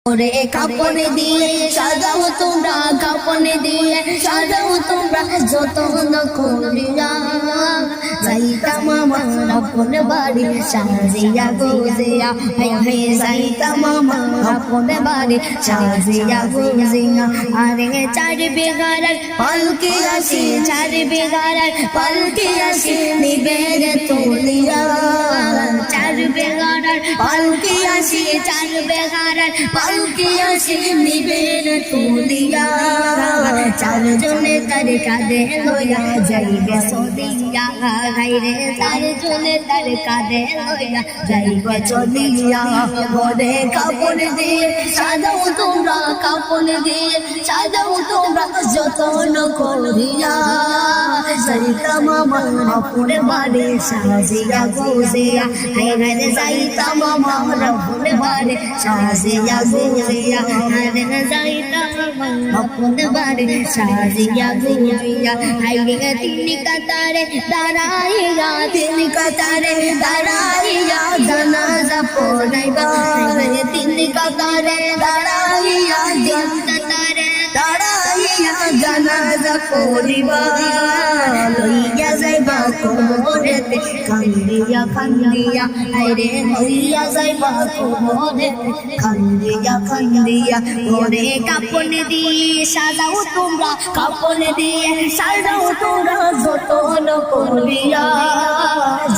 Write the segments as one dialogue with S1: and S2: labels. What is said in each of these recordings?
S1: ওরে কাপড় দিয়ে সাজাও তোমরা, কাপড় দিয়ে সাজাও তোমরা যতন করিয়া যাইতাম আমার আপন বাড়ি সাজিয়া গোজিয়া, হে যাইতাম আমার আপন বাড়ি সাজিয়া গোজিয়া। আরে চার বেগার পালকি আসি, চার বেগার পালকি আসি নিবের তুলিয়া, চার বেগার পালকি আসি, চার বেগার পালকি আসি নিবের তুলিয়া। চারজনে তার কাঁধে লইয়া যাইবে সদিয়া, হাইরে চারজনে তার কাঁধে লইয়া যাইবে চলিয়া। বলে কাপড় দিয়ে সাজাও তোমরা, কাপড় দিয়ে সাজাও তোমরা যতন করিয়া যাইতাম আমার আপন বাড়ি সাজিয়া গোজিয়া, হাইরে যাইতাম আমার আপন বাড়ি সাজিয়া গোজিয়া, হাইরে যাইতাম আমার আপন বাড়ি সাজিয়া গোজিয়া। হাইরে তিন কাতারে দাঁড়াইয়া, তিন কাতারে দাঁড়াইয়া জানাজা পড়াইবা, তিন কাতারে দাঁড়াইয়া, তিন কাতারে দাঁড়াইয়া জানাজা পড়িবা। লইয়া যাইবা কোমরেতে কান্দিয়া কান্দিয়া, হায়রে লইয়া যাইবা কোমরেতে কান্দিয়া কান্দিয়া। ওরে কাপড় দিয়ে সাজাও তোমরা, কাপড় দিয়ে সাজাও তোমরা যতন করিয়া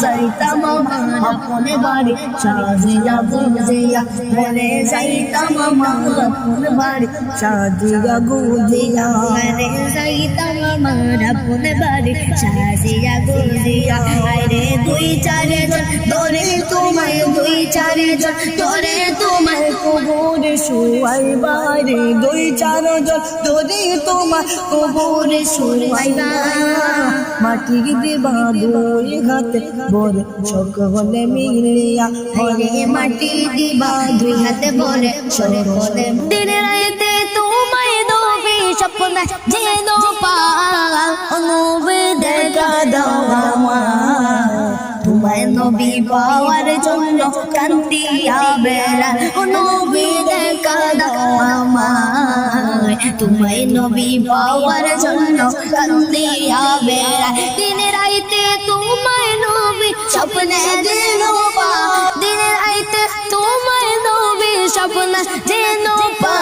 S1: যাইতাম আমার আপন বাড়ি সাজিয়া গোজিয়া, ওরে যাইতাম আমার আপন বাড়ি সাজিয়া গোজিয়া, ওরে যাইতাম আমার আপন বাড়ি সাজিয়া গোজিয়া। আরে দুই চারজন ধরে তোমায়, দুই চারজন ধরে তোমায় কবরে শুয়াইবা রে, দুই চারজন ধরে তোমার কবরে শুয়াইবা। মাটি দিবা দুই হাতে ভরে সকলে মিলিয়া, হরে মাটি দিবা দুই হাতে ভরে সকলে। দিনে রাতে তোমায় নবী স্বপ্নে যেন নবী দেখা দাও আমার, তোমায় নবী পাওয়ার জন্য কান্দিয়া বেড়া, নবী দেখা দাও আমার, তোমায় নবী পাওয়ার জন্য কান্দিয়া বেড়া। দিনে রাইতে তোমায় নবী স্বপ্নে যেন পা, দিনে রাইতে তোমায় নবী স্বপ্নে যেন পা,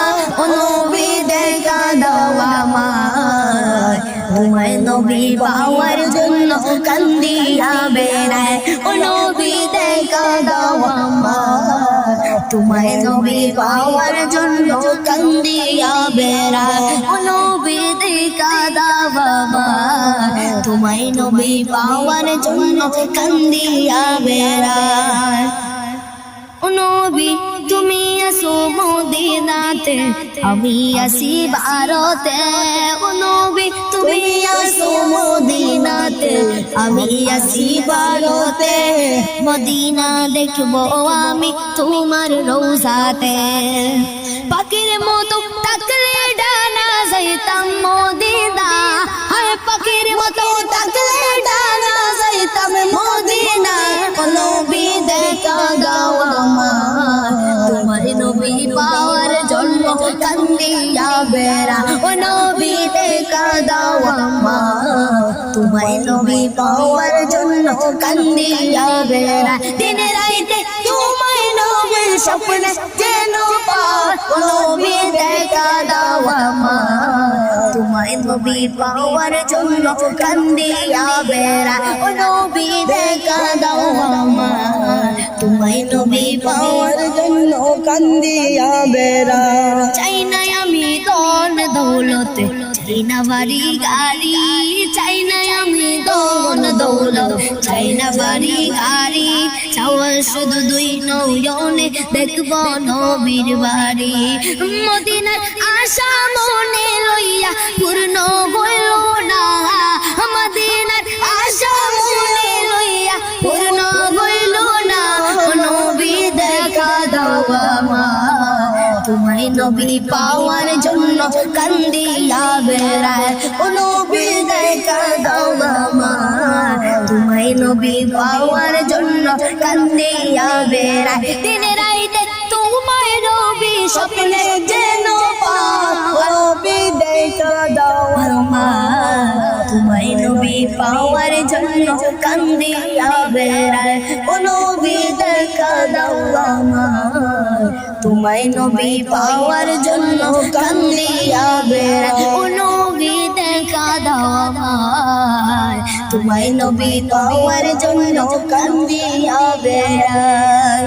S1: নবী দেখা দাও আমার, তোমায় নবী পাওয়ার জন্য কান্দিয়া বেড়ায়, ও নবী দেখা দাও আমার, তোমায় নবী পাওয়ার জন্য কান্দিয়া বেড়ায়, ও নবী দেখা দাও আমার, তোমায় নবী পাওয়ার জন্য কান্দিয়া বেড়ায়। ও নবী তুমি আসো মদিনাতে, আমি আসি ভারতে, ও নবী তুমি আসো মদিনাতে, আমি আসি ভারতে, মদিনা দেখবো আমি তোমার রোজাতে, পাখির মতো থাকলে ডানা যাইতাম মদিনা, হায় পাখির মতো থাকলে ডানা যাইতাম মদিনা, ও নবী দেখা দাও আমার, তোমার নবী পাওয়ার জন্য কান্দিয়া বেড়া, ও নবী দেখা দাও আমার, তোমার নবী পাওয়ার জন্য কান্দিয়া বেড়া। দিনে রাইতে তোমার নবী স্বপ্নে যেন পাই, ও নবী দেখা দাও আমার, তোমার নবী পাওয়ার জন্য কান্দিয়া বেড়া, ও নবী দেখা দাও আমার, তোমার নবী পাওয়ার জন্য কান্দিয়া বেড়া। চাই না আমি ধন দৌলতে, চাই না বাড়ি গাড়ি, চাই না আমি ধন দৌলত, চাই না বাড়ি গাড়ি, চাওয়া শুধু দুই নয়নে দেখব নবীর বাড়ি, মদিনার আশা মনে লইয়া পূর্ণ হইল না, মদিনার আশা মনে লইয়া পূর্ণ হইল না, নবী দেখা দাও আমার, তোমায় নবী পাওয়ার জন্য কান্দিয়া বেড়ায়, ও নবী দেখা দাও আমার, তোমায় নবী পাওয়ার জন্য কান্দিয়া বেড়ায়। দিনে রাইতে তোমায় নবী স্বপ্নে যেন নবী দেখা দাও আমার তোমায় নবী পাওয়ার জন্য কান্দিয়া বেড়াই ও নবী দেখা দাও আমার তোমায় নবী পাওয়ার জন্য কান্দিয়া বেড়াই ও নবী দেখা দাও আমার তোমায় নবী পাওয়ার জন্য কান্দিয়া বেড়াই।